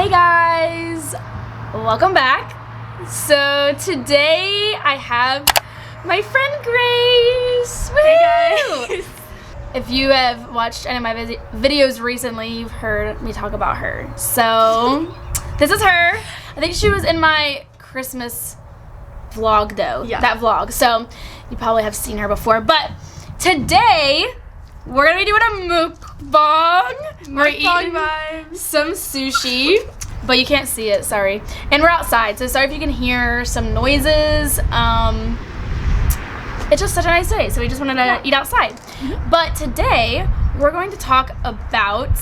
Hey guys, welcome back. So today I have my friend Grace. Woo! Hey guys. If you have watched any of my videos recently, you've heard me talk about her. So this is her. I think she was in my Christmas vlog though. Yeah. That vlog. So you probably have seen her before. But today we're gonna be doing a mukbang. We're eating some sushi, but you can't see it, sorry. And we're outside, so sorry if you can hear some noises. It's just such a nice day, so we just wanted to eat outside. Mm-hmm. But today, we're going to talk about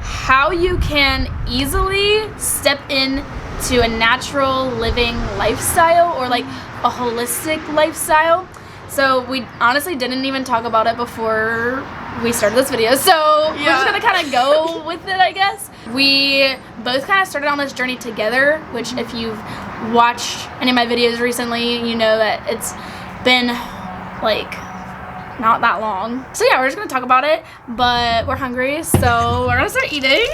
how you can easily step into a natural living lifestyle or like a holistic lifestyle. So we honestly didn't even talk about it before we started this video. So we're just gonna kind of go with it, I guess. We both kind of started on this journey together, which if you've watched any of my videos recently, you know that it's been like not that long. So yeah, we're just gonna talk about it, but we're hungry, so we're gonna start eating.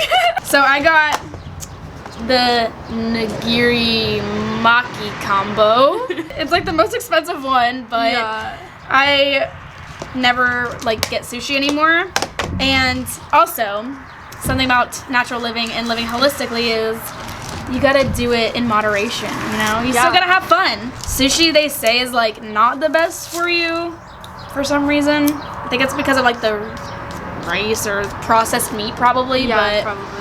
So I got the nigiri maki combo. It's like the most expensive one, but I never like get sushi anymore. And also something about natural living and living holistically is you gotta do it in moderation, you know? You still gotta have fun. Sushi, they say, is like not the best for you for some reason. I think it's because of like the rice or processed meat probably, but probably.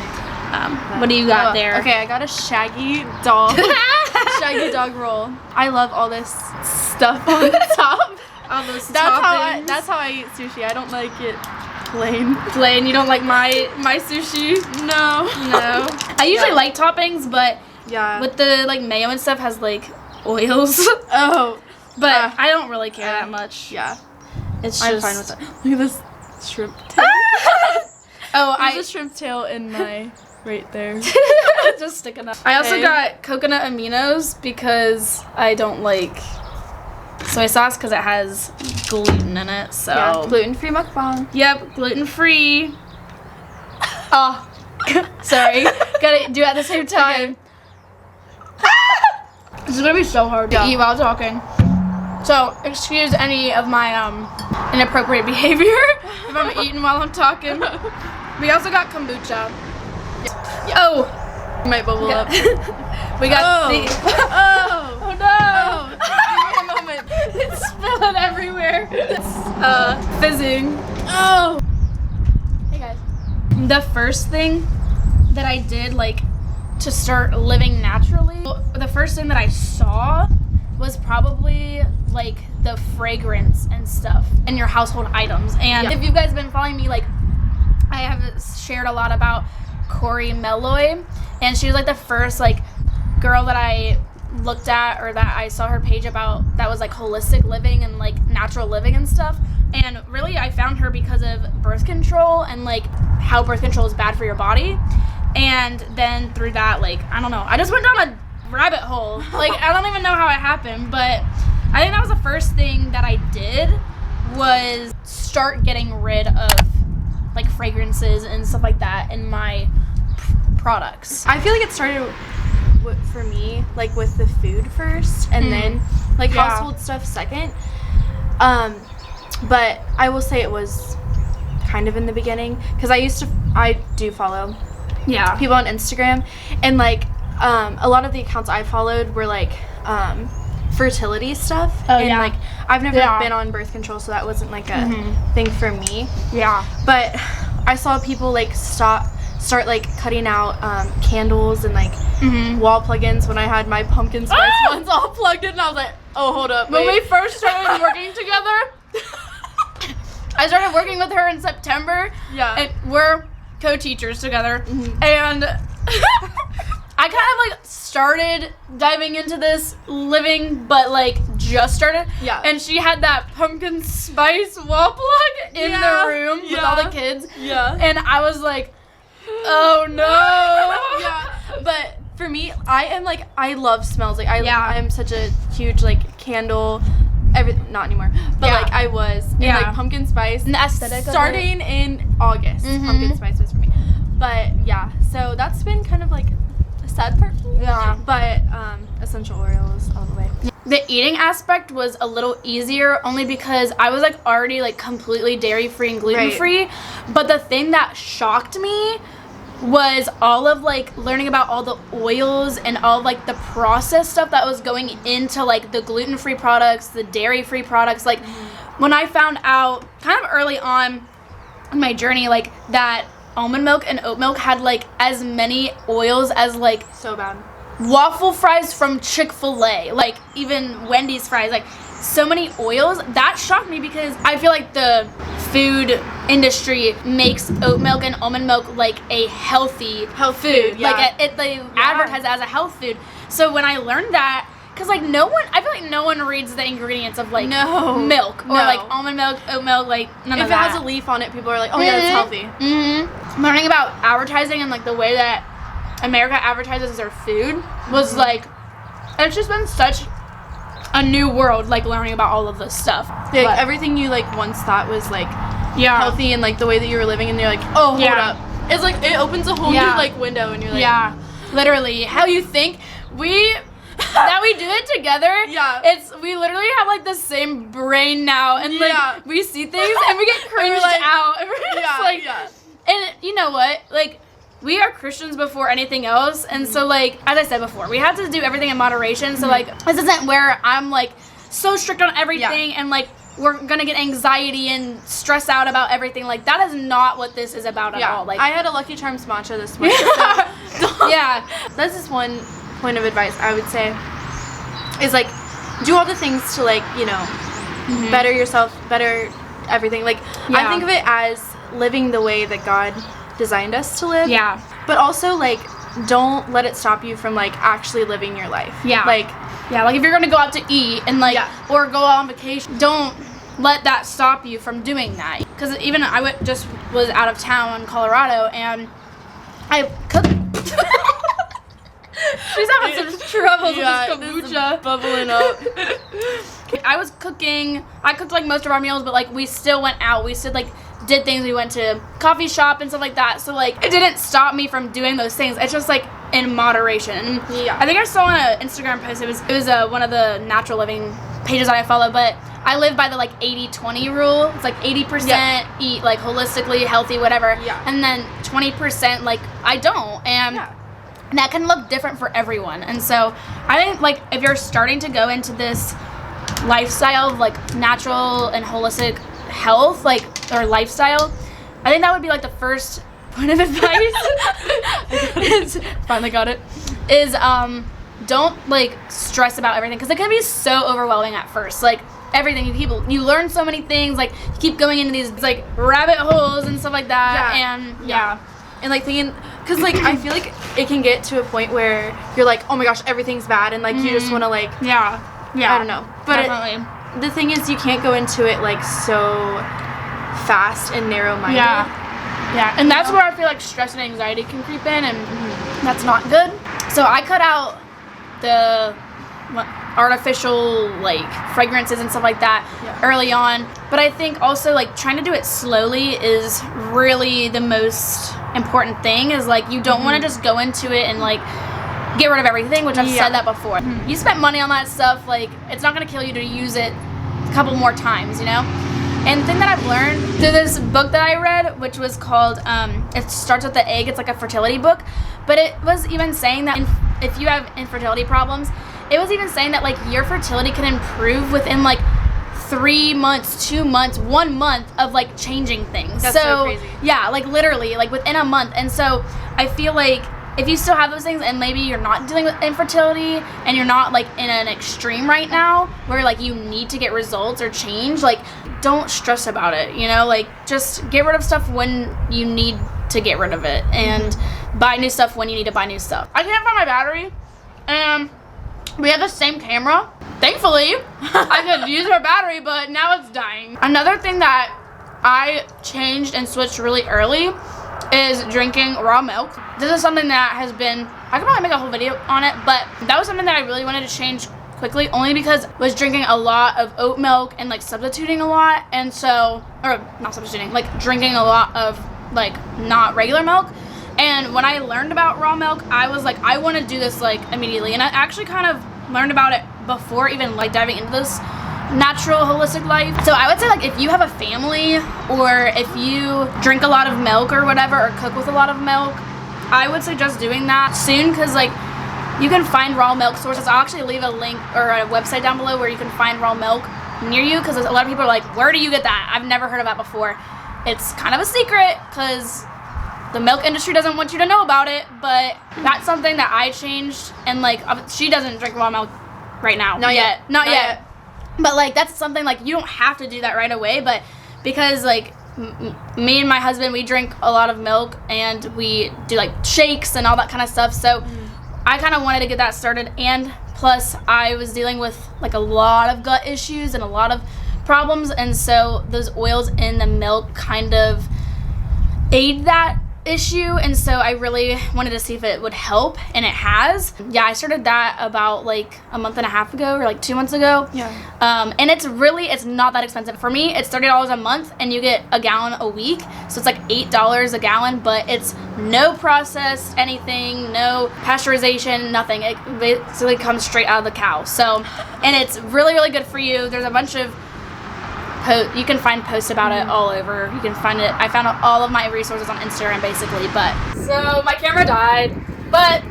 What do you got there? Okay, I got a shaggy dog. Shaggy dog roll. I love all this stuff on the top. All those That's how I eat sushi. I don't like it plain. Plain. You don't like my sushi? No. No. I usually like toppings, but with the like mayo and stuff has like oils. Oh. But I don't really care that much. Yeah. It's I'm just fine with that. Look at this shrimp tail. There's a shrimp tail in my right there. Just sticking up. I also got coconut aminos because I don't like soy sauce because it has gluten in it. So gluten-free mukbang. Yep, gluten-free. Oh, sorry. Gotta do it at the same time. This is gonna be so hard to eat while talking. So excuse any of my inappropriate behavior if I'm eating while I'm talking. We also got kombucha. Oh, You might bubble up. we got the. Oh no! Give me a moment. It's spilling everywhere. It's fizzing. Oh. Hey guys. The first thing that I did, like, to start living naturally, the first thing that I saw was probably like the fragrance and stuff and your household items. And if you guys have been following me, like, I have shared a lot about Corey Meloy, and she was like the first like girl that I looked at or that I saw her page about that was like holistic living and like natural living and stuff. And really I found her because of birth control and like how birth control is bad for your body. And then through that, like, I don't know, I just went down a rabbit hole. Like, I don't even know how it happened, but I think that was the first thing that I did was start getting rid of like fragrances and stuff like that in my products. I feel like it started for me like with the food first and then like household stuff second. But I will say it was kind of in the beginning because I do follow people on Instagram, and like a lot of the accounts I followed were like fertility stuff, like I've never been on birth control, so that wasn't like a thing for me. But I saw people like start like cutting out candles and like wall plugins when I had my pumpkin spice ones all plugged in, and I was like, oh, hold up, when we first started working together, I started working with her in September, and we're co-teachers together, and I kind of like started diving into this living, but like just started. And she had that pumpkin spice wall plug in the room with all the kids. And I was like, oh no. But for me, I love smells. Like I'm such a huge like candle. Not anymore, but like I was in like pumpkin spice. And the aesthetic starting in August. Pumpkin spice was for me. But yeah, so that's been kind of like sad part for me. Yeah. But essential oils all the way. The eating aspect was a little easier only because I was like already like completely dairy free and gluten free. But the thing that shocked me was all of like learning about all the oils and all of, like the processed stuff that was going into like the gluten free products, the dairy free products. Like when I found out kind of early on in my journey, like that almond milk and oat milk had like as many oils as like So bad. waffle fries from Chick-fil-A, like even Wendy's fries, like so many oils. That shocked me because I feel like the food industry makes oat milk and almond milk like a healthy food. Yeah. Like they advertise it as a health food. So when I learned that, because like I feel like no one reads the ingredients of like milk or like almond milk, oat milk, like none of that. If it has a leaf on it, people are like, oh yeah, it's healthy. Mm-hmm. Learning about advertising and like the way that America advertises their food was like, it's just been such a new world, like learning about all of this stuff. Yeah, like, everything you like once thought was like healthy and like the way that you were living, and you're like, oh, hold up. It's like it opens a whole new like window, and you're like, literally how you think that we do it together. We literally have like the same brain now, and like we see things and we get cringed out. And we're just like, and you know what, like we are Christians before anything else, and so like as I said before, we have to do everything in moderation. So like this isn't where I'm like so strict on everything and like we're gonna get anxiety and stress out about everything. Like that is not what this is about at all. Like I had a Lucky Charms matcha this morning. That's just one point of advice I would say is like do all the things to like, you know, better yourself, better everything. Like I think of it as living the way that God designed us to live. But also like don't let it stop you from like actually living your life. Like if you're gonna go out to eat and like or go on vacation, don't let that stop you from doing that. Because even I was out of town in Colorado and I cooked. She's having some trouble with this kombucha bubbling up. I was cooking. I cooked like most of our meals, but like we still went out. We still like did things. We went to coffee shop and stuff like that. So like it didn't stop me from doing those things. It's just like in moderation. And I think I saw on an Instagram post. It was one of the natural living pages that I follow. But I live by the like 80-20 rule. It's like 80% eat like holistically healthy, whatever. And then 20% like I don't. And that can look different for everyone. And so I think like if you're starting to go into this lifestyle of like natural and holistic health, like or lifestyle, I think that would be like the first point of advice. Finally got it. Is don't like stress about everything, because it can be so overwhelming at first. Like everything you learn so many things, like you keep going into these like rabbit holes and stuff like that. And like thinking, because like I feel like it can get to a point where you're like, oh my gosh, everything's bad, and like you just want to like I don't know, but the thing is you can't go into it like so fast and narrow-minded. And that's where I feel like stress and anxiety can creep in, and that's not good. So I cut out the artificial like fragrances and stuff like that early on, but I think also like trying to do it slowly is really the most important thing. Is like you don't want to just go into it and like get rid of everything, which I've said that before. You spent money on that stuff, like it's not going to kill you to use it a couple more times, you know. And the thing that I've learned through this book that I read, which was called it starts with the egg. It's like a fertility book, but it was even saying that if you have infertility problems, it was even saying that like your fertility can improve within like 3 months, 2 months, 1 month of like changing things. That's so crazy. Yeah, like literally like within a month. And so I feel like if you still have those things and maybe you're not dealing with infertility and you're not like in an extreme right now where like you need to get results or change, like don't stress about it, you know, like just get rid of stuff when you need to get rid of it and buy new stuff when you need to buy new stuff. I can't find my battery and we have the same camera. Thankfully, I could use her battery, but now it's dying. Another thing that I changed and switched really early is drinking raw milk. This is something that has been, I could probably make a whole video on it, but that was something that I really wanted to change quickly, only because I was drinking a lot of oat milk and like substituting a lot, and so, or not substituting, like drinking a lot of like not regular milk. And when I learned about raw milk, I was like, I want to do this like immediately. And I actually kind of learned about it before even like diving into this natural holistic life. So I would say like if you have a family or if you drink a lot of milk or whatever, or cook with a lot of milk, I would suggest doing that soon, because like you can find raw milk sources. I'll actually leave a link or a website down below where you can find raw milk near you, because a lot of people are like, where do you get that? I've never heard of that before. It's kind of a secret because the milk industry doesn't want you to know about it, but that's something that I changed. And like she doesn't drink raw milk right now. Not yet. But like that's something like you don't have to do that right away, but because like me and my husband, we drink a lot of milk and we do like shakes and all that kind of stuff, so I kind of wanted to get that started. And plus I was dealing with like a lot of gut issues and a lot of problems, and so those oils in the milk kind of aid that issue, and so I really wanted to see if it would help, and it has. Yeah, I started that about like a month and a half ago, or like 2 months ago. And it's not that expensive. For me, it's $30 a month and you get a gallon a week, so it's like $8 a gallon, but it's no processed anything, no pasteurization, nothing. It basically comes straight out of the cow. So, and it's really, really good for you. There's a bunch of you can find posts about it all over. You can find it. I found all of my resources on Instagram, basically. But so my camera died, but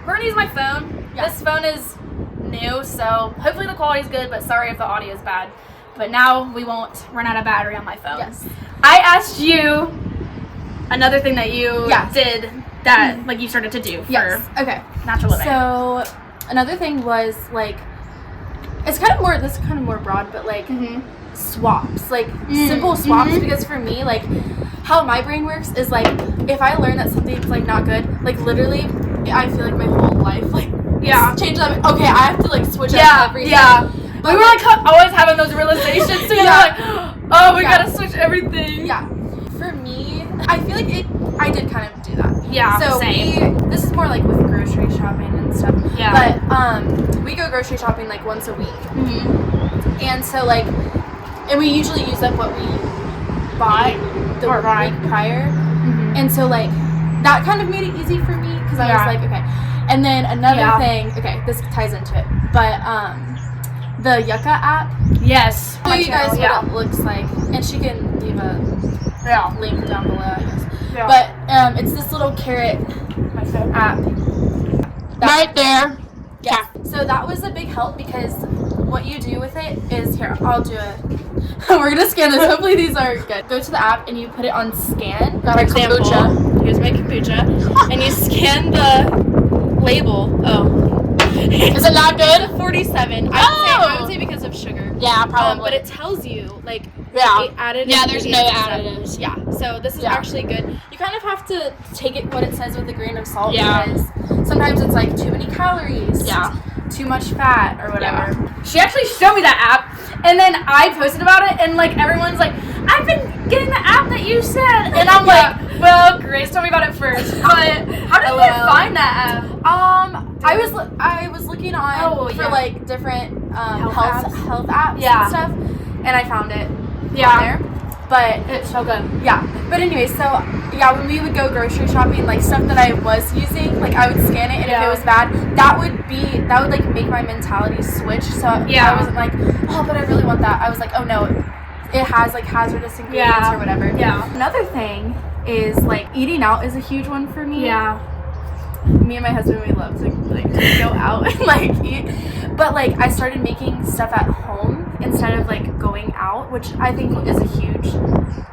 we're gonna use my phone. This phone is new, so hopefully the quality is good. But sorry if the audio is bad. But now we won't run out of battery on my phone. Yes. I asked you another thing that you did that like you started to do for natural living. So another thing was like, it's kind of more. This is kind of more broad, but like. Swaps, like simple swaps, because for me, like how my brain works is like if I learn that something's like not good, like literally I feel like my whole life like changes up. Okay, I have to like switch up everything. But we were like always having those realizations, so you're like, oh, we gotta switch everything. For me, I feel like I did kind of do that. So same. This is more like with grocery shopping and stuff. But we go grocery shopping like once a week. And so like, and we usually use up what we bought the week prior. And so like that kind of made it easy for me, because I was like, okay. And then another thing, this ties into it, but the Yuka app. Yes. Show you guys what it looks like, and she can leave a link down below, I guess. But it's this little carrot app. Right there. Yeah. So that was a big help, because what you do with it is, here, I'll do it. We're gonna scan this. Hopefully these are good. Go to the app and you put it on scan. For example, here's my kombucha, and you scan the label. Is it not good? 47. I would say because of sugar. Yeah, probably. But it tells you like added. Yeah, there's no additives. Yeah. So this is actually good. You kind of have to take it what it says with a grain of salt, because sometimes it's like too many calories. Too much fat or whatever. She actually showed me that app, and then I posted about it, and like everyone's like, I've been getting the app that you said, and I'm like, well, Grace told me about it first. But how did you find that app? I was looking on for like different health apps and stuff, and I found it on there. But it's so good. But anyway, so when we would go grocery shopping, like stuff that I was using, like I would scan it, and if it was bad, that would like make my mentality switch. So I wasn't like, oh, but I really want that. I was like, oh no, it has like hazardous ingredients or whatever. Another thing is like eating out is a huge one for me. Me and my husband, we love to like go out and like eat, but like I started making stuff at home instead of like going out, which I think is a huge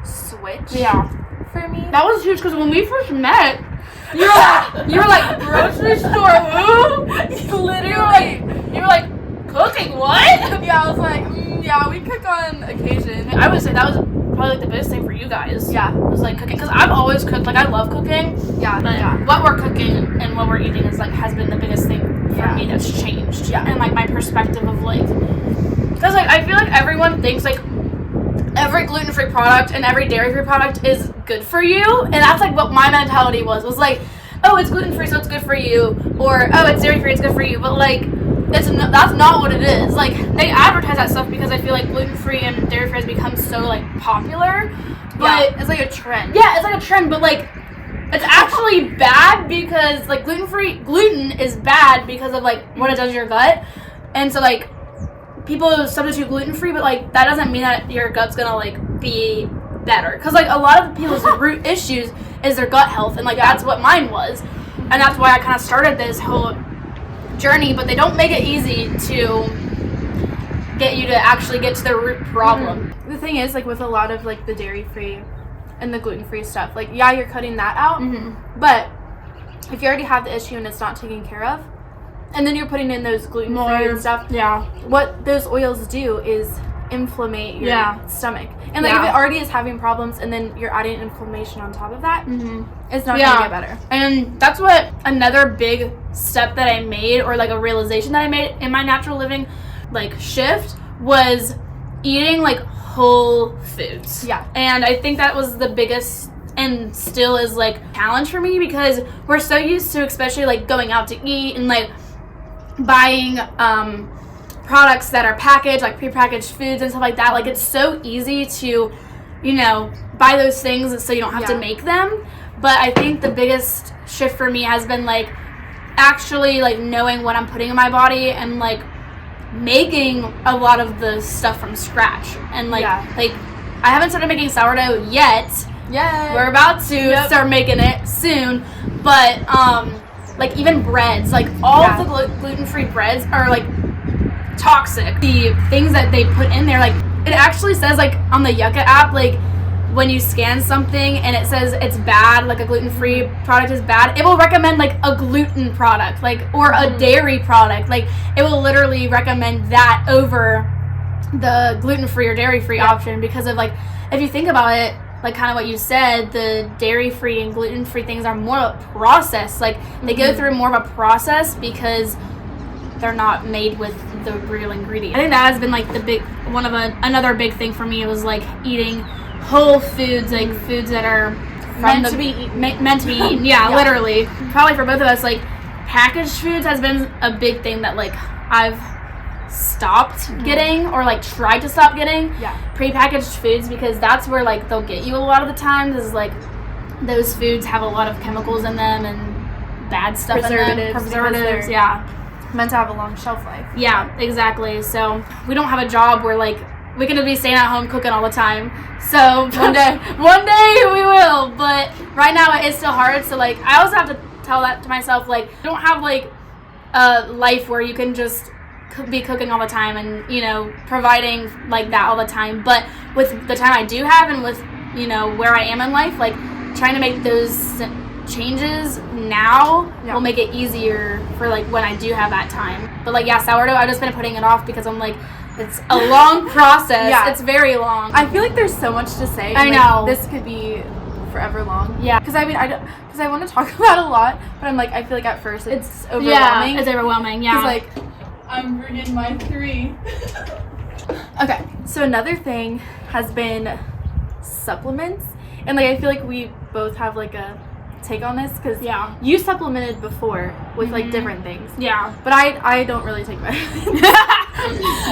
switch for me. That was huge, because when we first met, you were like grocery store, literally. You were like cooking what? I was like, we cook on occasion. I would say that was probably like the biggest thing for you guys. Was like cooking, because I've always cooked. Like I love cooking. But what we're cooking and what we're eating is like has been the biggest thing for me that's changed. And like my perspective of like, because like I feel like everyone thinks like every gluten-free product and every dairy-free product is good for you, and that's like what my mentality was like, oh, it's gluten-free, so it's good for you, or oh, it's dairy-free, it's good for you. But like that's not what it is. Like they advertise that stuff because I feel like gluten-free and dairy-free has become so like popular, but it's like a trend. It's like a trend, but like It's actually bad because, like, gluten is bad because of, like, what it does to your gut. And so, like, people substitute gluten-free, but, like, that doesn't mean that your gut's gonna, like, be better. Because, like, a lot of people's root issues is their gut health, and, like, that's what mine was. And that's why I kind of started this whole journey, but they don't make it easy to get you to actually get to the root problem. Mm-hmm. The thing is, like, with a lot of, like, the dairy-free and the gluten-free stuff, like, yeah, you're cutting that out, but if you already have the issue and it's not taken care of, and then you're putting in those gluten-free and stuff, what those oils do is inflammate your stomach. And, like, if it already is having problems and then you're adding inflammation on top of that, it's not going to get better. And that's what another big step that I made, or, like, a realization that I made in my natural living, like, shift, was eating, like, whole foods. Yeah. And I think that was the biggest, and still is, like, challenge for me, because we're so used to, especially, like, going out to eat and, like, buying products that are packaged, like prepackaged foods and stuff like that. Like, it's so easy to, you know, buy those things so you don't have to make them. But I think the biggest shift for me has been, like, actually, like, knowing what I'm putting in my body and, like, making a lot of the stuff from scratch. And, like, like, I haven't started making sourdough yet. Yeah. We're about to start making it soon. But, like, even breads, like, all of the gluten-free breads are, like, toxic. The things that they put in there, like, it actually says, like, on the Yuka app, like, when you scan something and it says it's bad, like a gluten-free product is bad, it will recommend, like, a gluten product, like, or a dairy product. Like, it will literally recommend that over the gluten-free or dairy-free option, because of, like, if you think about it, like, kind of what you said, the dairy-free and gluten-free things are more of a process. Like, they go through more of a process because they're not made with the real ingredient. I think that has been, like, the big one of another big thing for me, was, like, eating whole foods, like, foods that are meant to be eaten. Literally. Probably for both of us, like, packaged foods has been a big thing that, like, I've stopped getting, or, like, tried to stop getting. Prepackaged foods, because that's where, like, they'll get you a lot of the times, is, like, those foods have a lot of chemicals in them and bad stuff in them. Preservatives, meant to have a long shelf life. Yeah, exactly. So we don't have a job where, like, we can be staying at home cooking all the time. So one day we will. But right now it's still hard. So, like, I also have to tell that to myself, like, you don't have, like, a life where you can just be cooking all the time and, you know, providing, like, that all the time. But with the time I do have, and with, you know, where I am in life, like, trying to make those changes now will make it easier for, like, when I do have that time. But, like, sourdough, I've just been putting it off because I'm like, it's a long process. It's very long. I feel like there's so much to say. I know. This could be forever long. Because I mean, because I want to talk about a lot, but I'm like, I feel like at first it's overwhelming. It's overwhelming. Because, like, I'm bringing my 3. Okay, so another thing has been supplements, and, like, I feel like we both have, like, a take on this, because you supplemented before with like different things, but I don't really take vitamins.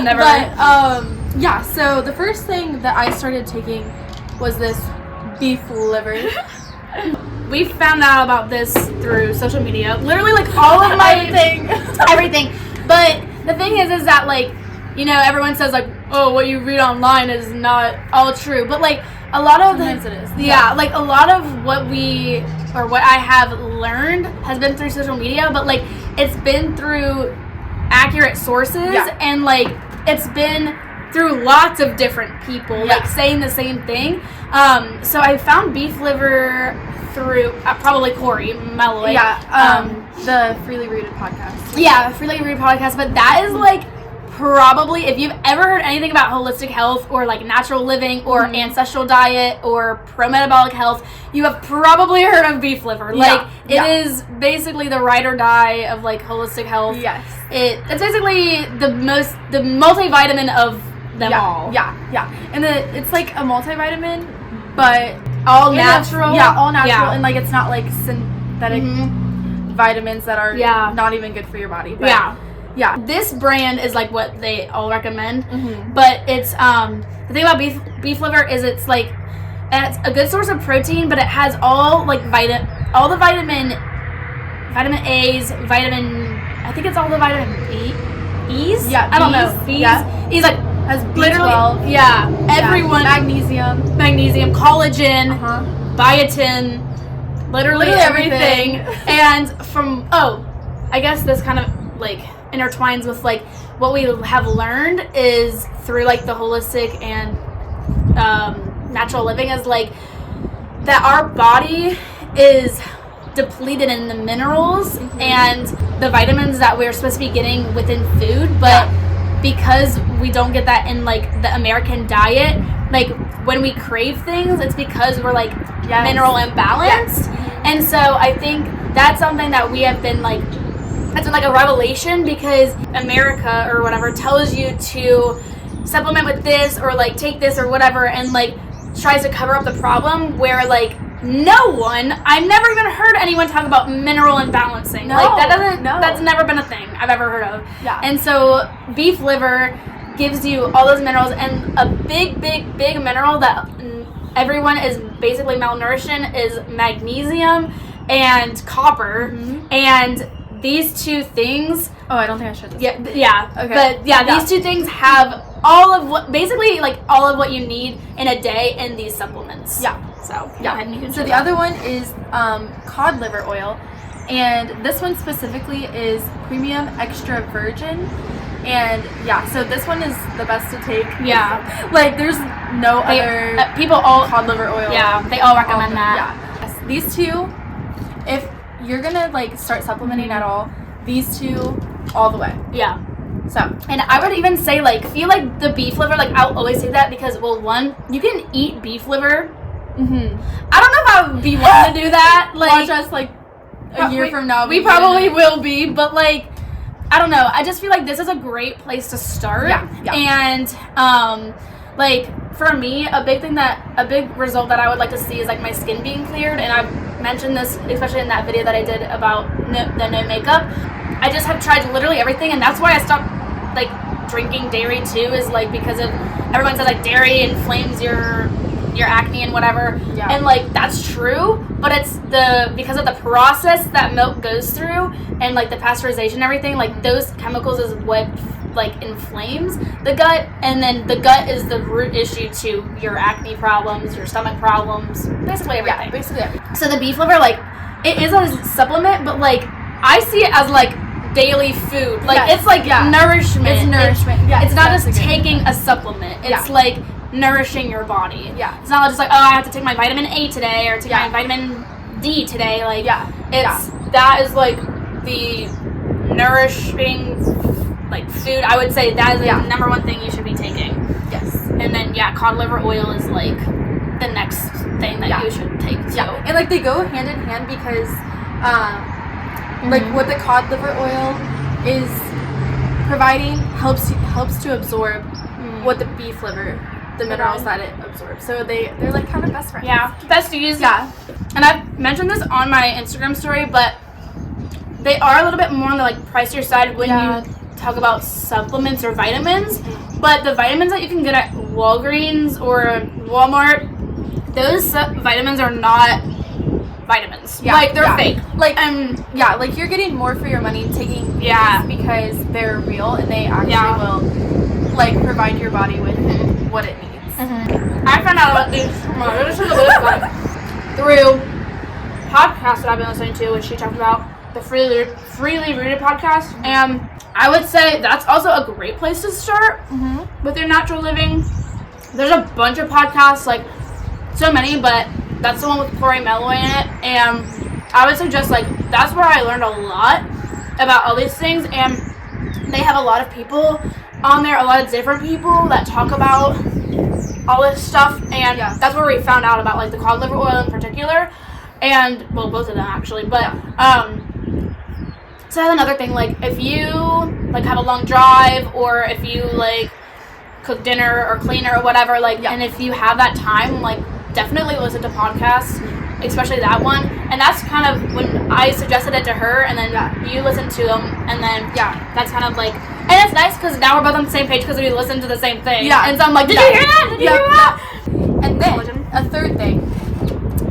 Never. But so the first thing that I started taking was this beef liver. We found out about this through social media, literally, like, all of my everything. But the thing is that, like, you know, everyone says, like, oh, what you read online is not all true, but, like, a lot of sometimes it is. Like, a lot of what I have learned has been through social media, but, like, it's been through accurate sources, and, like, it's been through lots of different people, like, saying the same thing. So I found beef liver through probably Corey Melloway. The Freely Rooted podcast. Freely Rooted podcast, but that is, like, probably, if you've ever heard anything about holistic health, or, like, natural living, or ancestral diet, or pro-metabolic health, you have probably heard of beef liver. Like, it is basically the ride or die of, like, holistic health. It's basically the multivitamin of them all. And it's like a multivitamin, but all natural. All natural, and, like, it's not, like, synthetic vitamins that are not even good for your body. But this brand is, like, what they all recommend, but it's the thing about beef liver is it's, like, it's a good source of protein, but it has all, like, all the vitamin A's, I think it's all the vitamin E's? Yeah, I don't know. B's, yeah. E's like, has B12. Literally, yeah. Everyone. Magnesium, collagen, biotin, literally everything. And I guess this kind of like intertwines with like what we have learned is through like the holistic and natural living is like that our body is depleted in the minerals and the vitamins that we're supposed to be getting within food, but because we don't get that in like the American diet, like when we crave things, it's because we're like mineral imbalanced. And so I think that's something that we have been like, it's been like a revelation, because America or whatever tells you to supplement with this or like take this or whatever, and like tries to cover up the problem, where like I've never even heard anyone talk about mineral imbalancing. That's never been a thing I've ever heard of. Yeah. And so beef liver gives you all those minerals, and a big mineral that everyone is basically malnourished in is magnesium and copper. And these two things. Oh, I don't think I should. Yeah. Okay. But these two things have all of what you need in a day in these supplements. Yeah. So So the other one is cod liver oil, and this one specifically is premium extra virgin. And so this one is the best to take. Yeah. Like there's no other cod liver oil. Yeah, they all recommend that. Yeah. Yes, these two, if you're gonna like start supplementing at all, these two all the way. Yeah. So, and I would even say like, feel like the beef liver, like I'll always say that because, well, one, you can eat beef liver. I don't know if I would be willing to do that. Like, watch us like a year from now. We probably will be, but like, I don't know. I just feel like this is a great place to start. Yeah. And like for me, a big result that I would like to see is like my skin being cleared. And I've mentioned this, especially in that video that I did about the no makeup. I just have tried literally everything, and that's why I stopped like drinking dairy too. Is like because of everyone says like dairy inflames your acne and whatever, and like that's true, but it's because of the process that milk goes through and like the pasteurization and everything, like those chemicals is what like inflames the gut, and then the gut is the root issue to your acne problems, your stomach problems, basically everything. So the beef liver, like it is a supplement, but like I see it as like daily food, like it's like nourishment. It's nourishment. It's not just taking a supplement. It's like nourishing your body. Yeah. It's not just like, oh, I have to take my vitamin A today or take my vitamin D today. Like that is like the nourishing like food. I would say that is the number one thing you should be taking. Yes. And then cod liver oil is like the next thing that you should take too. Yeah. And like they go hand in hand because like what the cod liver oil is providing helps to absorb what the beef liver, the minerals that it absorbs. So they're like kind of best friends. Yeah, besties. Yeah. And I've mentioned this on my Instagram story, but they are a little bit more on the like pricier side when you talk about supplements or vitamins. But the vitamins that you can get at Walgreens or Walmart, those vitamins are not vitamins. Yeah, like they're fake. Like like you're getting more for your money taking these because they're real and they actually will like provide your body with what it needs. I found out about these through podcasts that I've been listening to, which she talked about the Freely Rooted podcast, and I would say that's also a great place to start with your natural living. There's a bunch of podcasts, like so many, but that's the one with Corey Mello in it, and I would suggest like that's where I learned a lot about all these things, and they have a lot of people on there, a lot of different people that talk about all this stuff, and that's where we found out about like the cod liver oil in particular, and well, both of them actually, but so that's another thing, like if you like have a long drive, or if you like cook dinner or cleaner or whatever, like and if you have that time, like definitely listen to podcasts, especially that one. And that's kind of when I suggested it to her, and then you listen to them, and then that's kind of like, and it's nice because now we're both on the same page because we listen to the same thing. Yeah. And so I'm like, did you hear that? Did you hear that? And then a third thing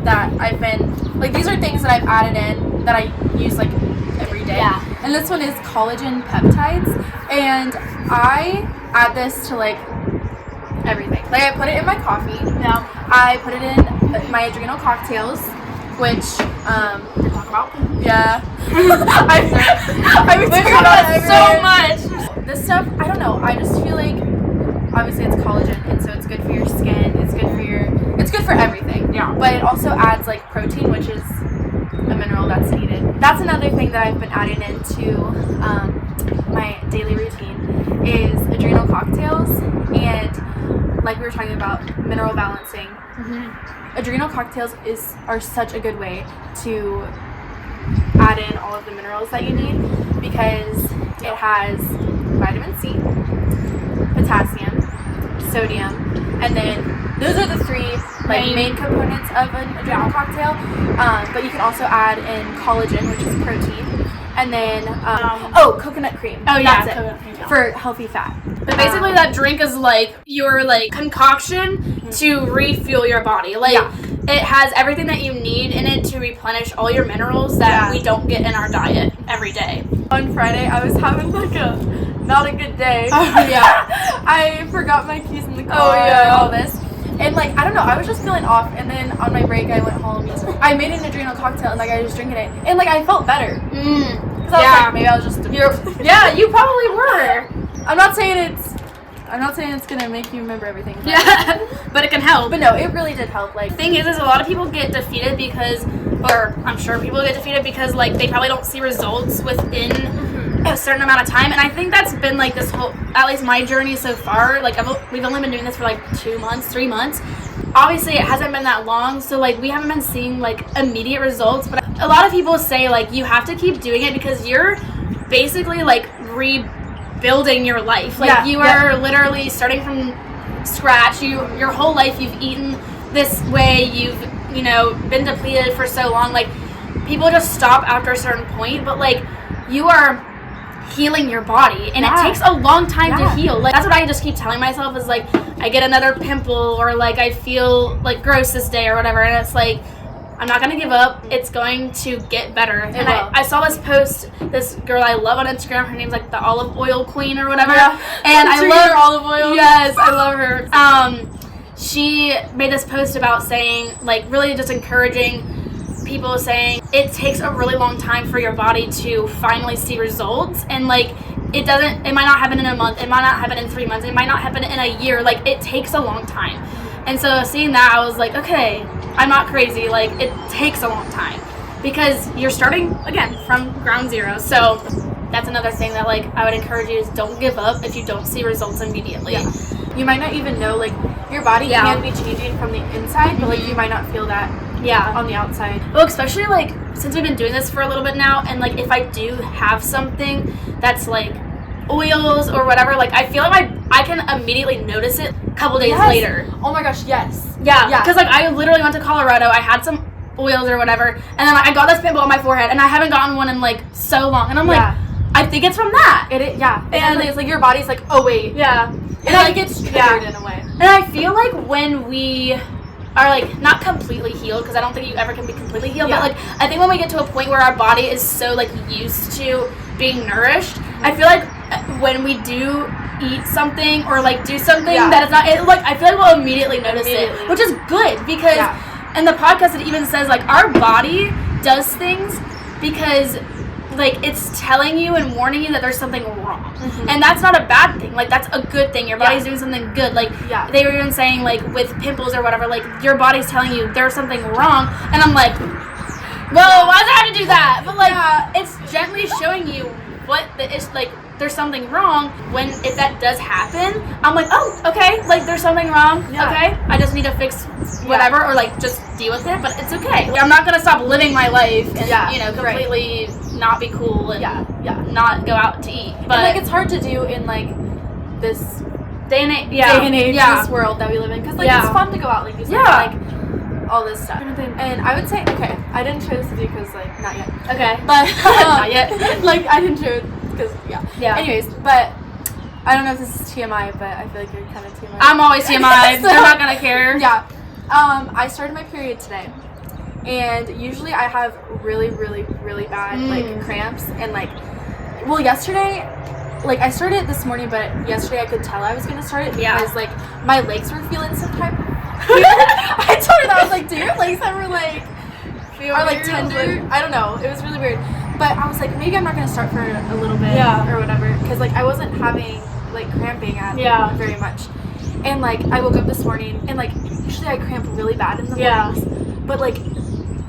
that I've been, like, these are things that I've added in that I use, like, every day. Yeah. And this one is collagen peptides. And I add this to, like, everything. Like, I put it in my coffee. Yeah. I put it in my adrenal cocktails, which, to talk about. yeah. I've talking about it so much. This stuff, I don't know. I just feel like, obviously it's collagen, and so it's good for your skin. It's good for everything. Yeah. But it also adds, like, protein, which is a mineral that's needed. That's another thing that I've been adding into my daily routine is adrenal cocktails, and like we were talking about, mineral balancing. Adrenal cocktails are such a good way to add in all of the minerals that you need, because it has vitamin C, potassium, sodium, and then those are the three main components of an adrenal cocktail. But you can also add in collagen, which is protein, and then coconut cream. Oh yeah, that's coconut cream, for healthy fat. But basically, that drink is like your concoction to refuel your body. It has everything that you need in it to replenish all your minerals that we don't get in our diet every day. On Friday, I was having not a good day. Oh yeah. I forgot my keys in the car and all this. And I don't know, I was just feeling off, and then on my break I went home. I made an adrenal cocktail and I was drinking it, and I felt better. Because I was maybe I was just yeah, you probably were. I'm not saying it's gonna make you remember everything. Yeah, but it can help. But no, it really did help. The thing is a lot of people get defeated because, or I'm sure people get defeated because they probably don't see results within a certain amount of time. And I think that's been this whole, at least my journey so far. We've only been doing this for 2 months, 3 months. Obviously it hasn't been that long, so we haven't been seeing immediate results. But a lot of people say you have to keep doing it because you're basically rebuilding your life. You are literally starting from scratch. Your whole life you've eaten this way. You've been depleted for so long. People just stop after a certain point, but you are healing your body, and it takes a long time to heal. That's what I just keep telling myself is I get another pimple, or I feel gross this day or whatever, and it's I'm not gonna give up. It's going to get better. And I saw this post, this girl I love on Instagram, her name's the olive oil queen or whatever, and I love her olive oil. Yes, I love her. She made this post about saying really just encouraging people, saying it takes a really long time for your body to finally see results, and it might not happen in a month, it might not happen in 3 months, it might not happen in a year. It takes a long time. And so seeing that, I was okay, I'm not crazy. It takes a long time because you're starting again from ground zero. So that's another thing that I would encourage you is don't give up if you don't see results immediately. You might not even know your body can be changing from the inside, but you might not feel that on the outside. Well, especially since we've been doing this for a little bit now, and if I do have something that's oils or whatever, I feel I can immediately notice it a couple days later. Oh my gosh, yes. Yeah, because I literally went to Colorado, I had some oils or whatever, and then I got this pimple on my forehead, and I haven't gotten one in so long, and I'm I think it's from that. And it's your body's oh wait. Yeah. And it gets triggered in a way. And I feel when we are not completely healed, because I don't think you ever can be completely healed, but I think when we get to a point where our body is so used to being nourished, I feel when we do eat something or do something that is not I feel we'll immediately notice it, which is good, because in the podcast it even says our body does things because it's telling you and warning you that there's something wrong, and that's not a bad thing. That's a good thing. Your body's doing something good. They were even saying with pimples or whatever, your body's telling you there's something wrong, and I'm whoa, why does it have to do that? But it's gently showing you what the is there's something wrong. If that does happen, I'm oh, okay, there's something wrong. Okay, I just need to fix whatever, or just deal with it, but it's okay. I'm not gonna stop living my life and completely not be cool and not go out to eat. But and, it's hard to do in this day and age, this world that we live in, because it's fun to go out, you said, all this stuff. And I would say, okay, I didn't share this with you because not yet. Okay, but not yet. I didn't share it because Anyways, but I don't know if this is TMI, but I feel you're kind of TMI. I'm always TMI. So, they're not gonna care. Yeah. I started my period today, And usually I have really, really, really bad like cramps and like, well, yesterday, like I started it this morning, but yesterday I could tell I was gonna start it because like my legs were feeling some type. I told her that, I was like, do your legs ever like are like tender? I don't know. It was really weird. But I was like, maybe I'm not gonna start for a little bit or whatever, because like I wasn't having like cramping at very much. And like I woke up this morning and like usually I cramp really bad in the mornings, but like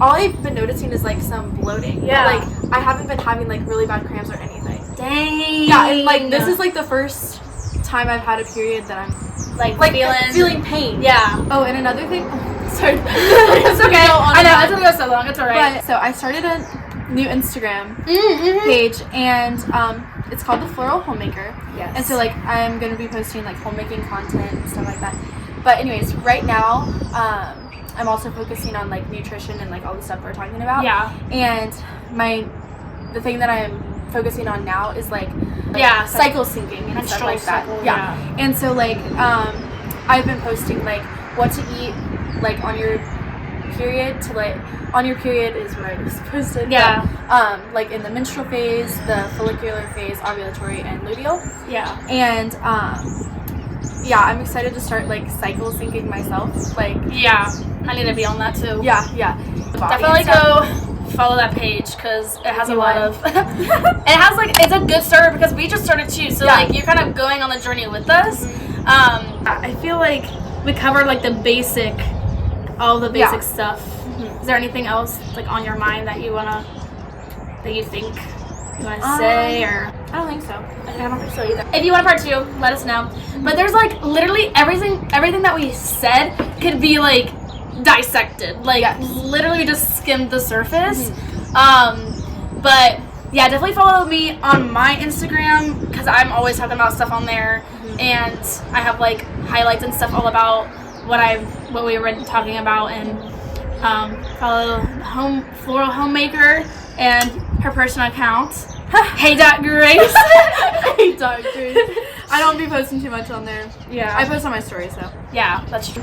all I've been noticing is like some bloating. Yeah. But, like I haven't been having like really bad cramps or anything. Dang. Yeah, and like this is like the first time I've had a period that I'm like feeling pain. Yeah. Oh, and another thing. Sorry. It's okay. I know it's gonna go so long. It's alright. But so I started a new Instagram page, and it's called The Floral Homemaker. Yes. And so like I'm gonna be posting like homemaking content and stuff like that. But anyways, right now I'm also focusing on like nutrition and like all the stuff we're talking about. Yeah. And the thing that I'm focusing on now is like cycle syncing and stuff like that. Yeah. And so like I've been posting like what to eat like on your period to like on your period is what I was posted. Yeah. But, like in the menstrual phase, the follicular phase, ovulatory, and luteal. Yeah. And I'm excited to start like cycle syncing myself. Like I need to be on that too. Yeah. Definitely go follow that page because it has a lot of it has like it's a good starter because we just started too, so like you're kind of going on the journey with us. I feel like we covered like all the basic stuff. Is there anything else like on your mind that you think you wanna say, or I don't think so. I don't think so either. If you want a part 2, let us know. But there's like literally everything that we said could be like dissected, like literally just skimmed the surface. But yeah, definitely follow me on my Instagram because I'm always talking about stuff on there, and I have like highlights and stuff all about what we were talking about, and follow Floral Homemaker and her personal account. Hey.Grace. Hey.Grace. I don't be posting too much on there. Yeah. I post on my stories though. Yeah, that's true.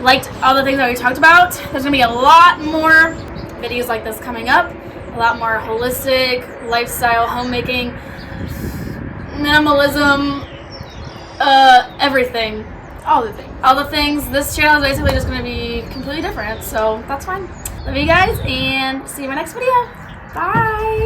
Liked all the things that we talked about. There's gonna be a lot more videos like this coming up. A lot more holistic, lifestyle, homemaking, minimalism, everything. All the things. This channel is basically just gonna be completely different, so that's fine. Love you guys and see you in my next video. Bye.